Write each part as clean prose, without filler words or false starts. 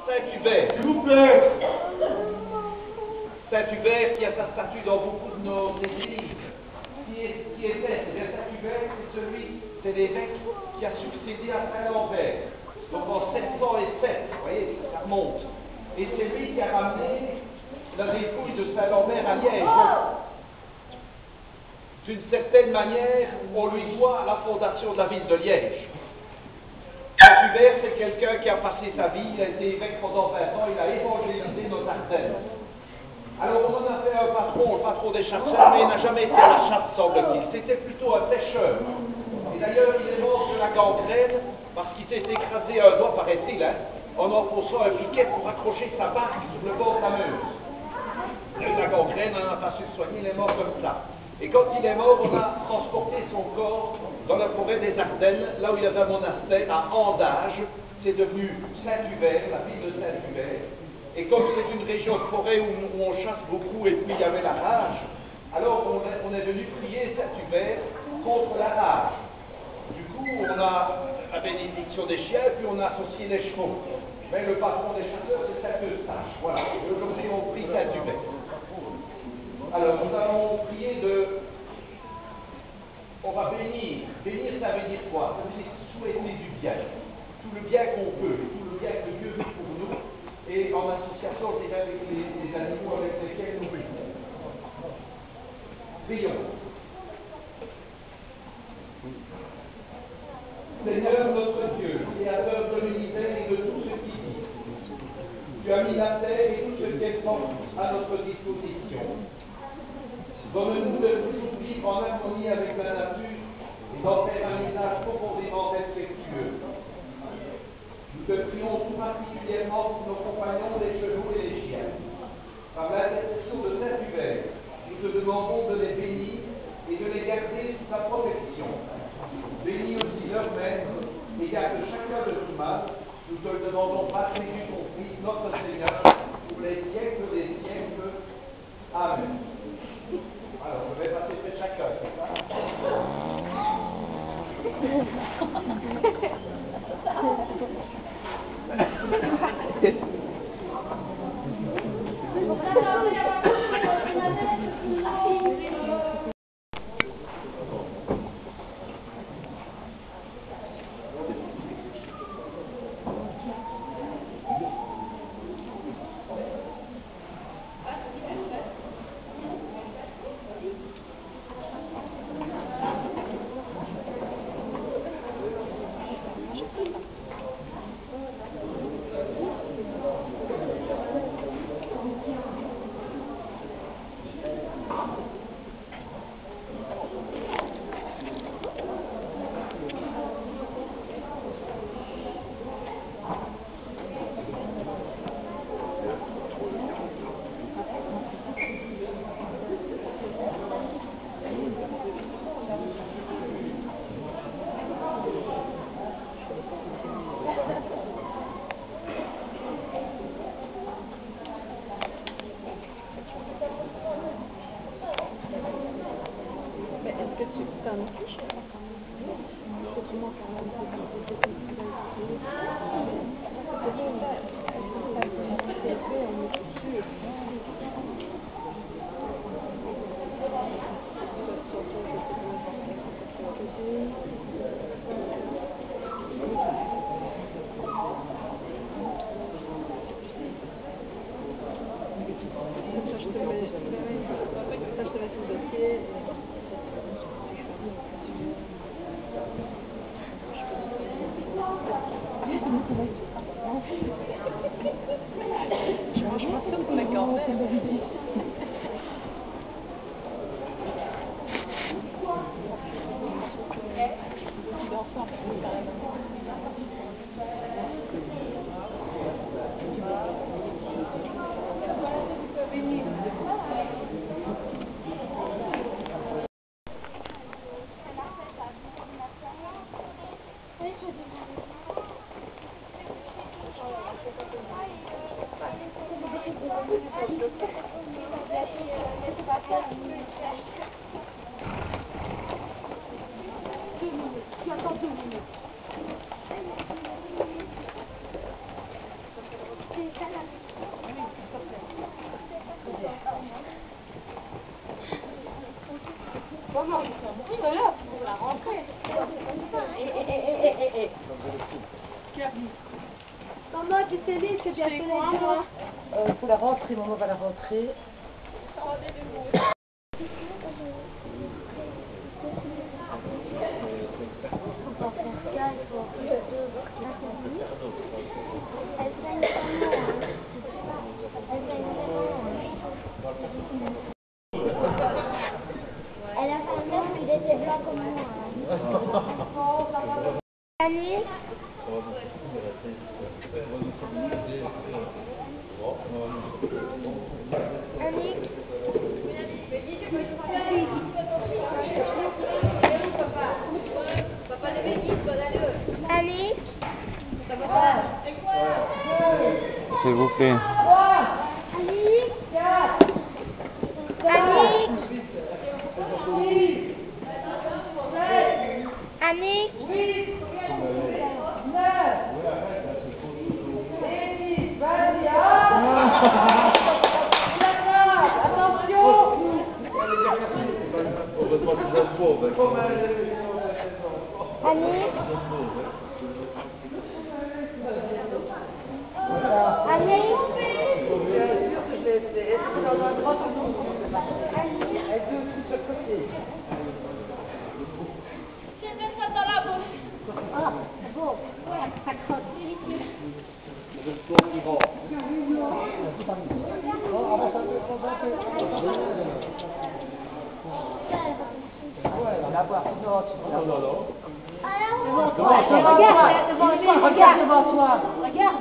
Saint-Hubert. S'il vous plaît. Saint-Hubert qui a sa statue dans beaucoup de nos églises. Qui était, Saint-Hubert, c'est l'évêque qui a succédé à Saint-Lambert. Donc en 707, vous voyez, ça remonte. Et c'est lui qui a ramené la dépouille de Saint-Lambert à Liège. D'une certaine manière, on lui doit la fondation de la ville de Liège. Saint-Hubert, c'est quelqu'un qui a passé sa vie, il a été évêque pendant 20 ans, il a évangélisé nos Ardennes. Alors on en a fait un patron, le patron des chasseurs, mais il n'a jamais été à la chasse, semble-t-il. C'était plutôt un pêcheur. Et d'ailleurs, il est mort de la gangrène parce qu'il s'est écrasé un doigt, paraît-il, en enfonçant un piquet pour accrocher sa barque sur le bord de la Meuse. Il a eu la gangrène, on n'a pas su le soigner, il est mort comme ça. Et quand il est mort, on a transporté son corps dans la forêt des Ardennes, là où il y avait un monastère, à Andage. C'est devenu Saint-Hubert, la ville de Saint-Hubert. Et comme c'est une région de forêt où on chasse beaucoup et puis il y avait la rage, alors on est venu prier Saint-Hubert contre la rage. Du coup, on a la bénédiction des chiens, puis on a associé les chevaux. Mais le patron des chasseurs, c'est Saint-Eustache. Voilà. Et aujourd'hui, on prie Saint-Hubert. Alors, nous allons prier on va bénir. Bénir, ça veut dire quoi? Ça veut dire souhaiter du bien. Tout le bien qu'on peut, tout le bien que Dieu veut pour nous. Et en association, je dirais, avec les animaux avec lesquels nous vivons. Prions. Seigneur notre Dieu, créateur de l'univers et de tout ce qui vit, tu as mis la terre et tout ce qu'elle porte à notre disposition. Donne-nous de toujours vivre en harmonie avec la nature et d'en faire un usage profondément respectueux. Nous te prions tout particulièrement pour nos compagnons, les chevaux et les chiens. Par l'intercession de Saint-Hubert, nous te demandons de les bénir et de les garder sous ta protection. Bénis aussi leur maître et garde chacun de tout mal. Nous te le demandons par Jésus ton Fils, notre Seigneur, pour les siècles des siècles. Amen. Alors, je vais passer près de chacun, c'est ça? Comment ils sont pris là pour la rentrée? Maman, tu sais lire, c'est bien fait quoi, moi? Pour la rentrée, maman va la rentrer. Elle a fait un œuf, il était blanc comme moi. Annick. Annick. Annick. S'il vous plaît. Annick. Annick. Annick. Annick. Annick. Ah, bon, ça crotte. Regarde devant toi. Regarde.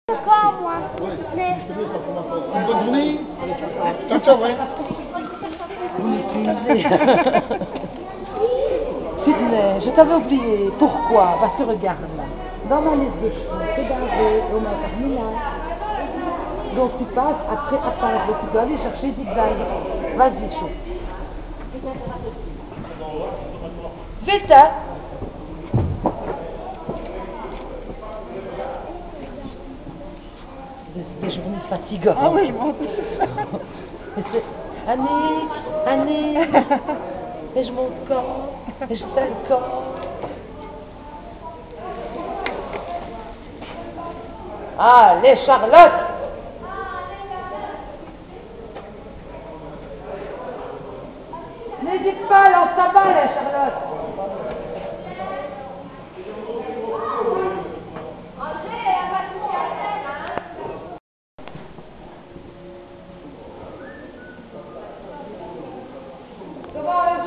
Encore moi. Mais... Une bonne journée. Ciao, ciao, ouais. Sydney, je t'avais oublié. Pourquoi? Parce que regarde là. Dans ma liste de choses, c'est d'arriver au moins terminal. Donc tu passes après à part. Donc tu dois aller chercher des vagues. Vas-y, chaud. Vite, hein? Des journées fatigantes. Ah oui, moi Annick, Annick, et je monte corps, et je fais le corps. Allez, Charlotte! N'hésite pas, lance ta balle, Charlotte!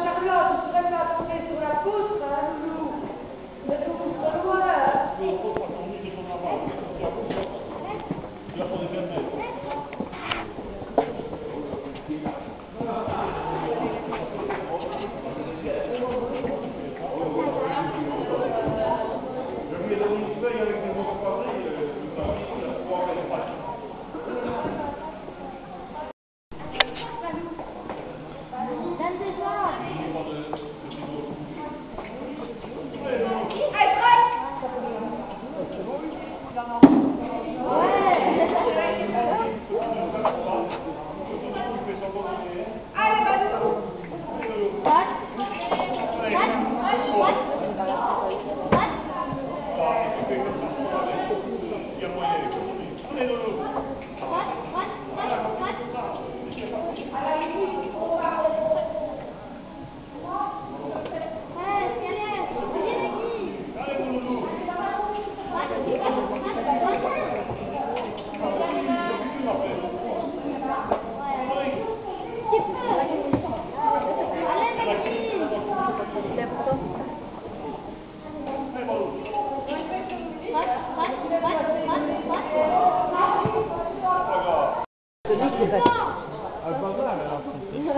Charlotte, tu serais pas tombée sur la poutre, hein, loulou? Mais faut qu'on soit loin, hein.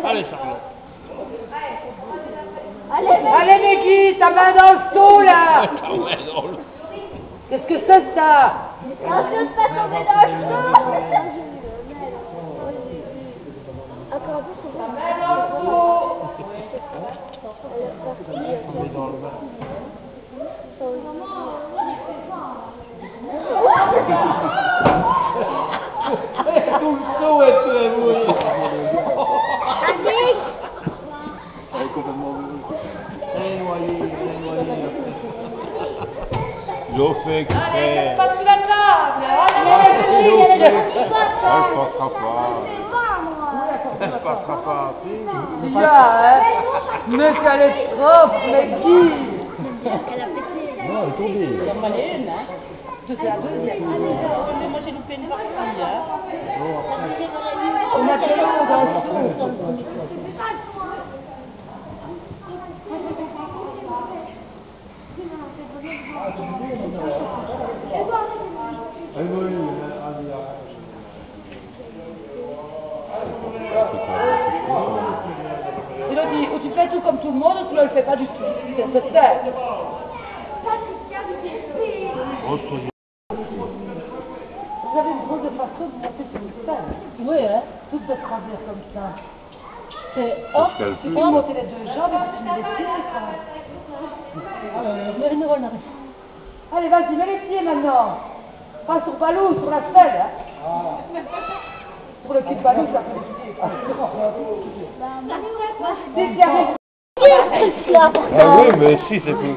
Allez, Charlotte. Allez, Meggy, ta main dans le seau, là! Qu'est-ce que c'est, ça? Ah, je ne pas tomber dans le seau. Encore un peu, Tout le saut est très mouillé. Elle est complètement Très noyé, très noyé. Je fais exprès. Pas sous la table. Ça ne passera pas. Ça ne passera pas. Déjà, hein. Mais qu'elle est propre, mais qui? Non, elle est tombée. Il en fallait une, hein. C'est la deuxième. Moi j'ai loupé une partie, hein. On a tellement dans le Il a dit, ou tu fais tout comme tout le monde, ou tu ne le fais pas du tout. C'est ce fait. Vous avez une drôle de façon de monter sur une scène. Oui, hein. Toutes de travers comme ça. C'est hop, tu peux monter les deux jambes et tu mets les pieds, quoi. Allez, vas-y, mets les pieds maintenant. Pas sur Balou, sur la selle, hein. Pour le cul de Balou, ça fait des pieds. Ah oui, mais si, c'est plus.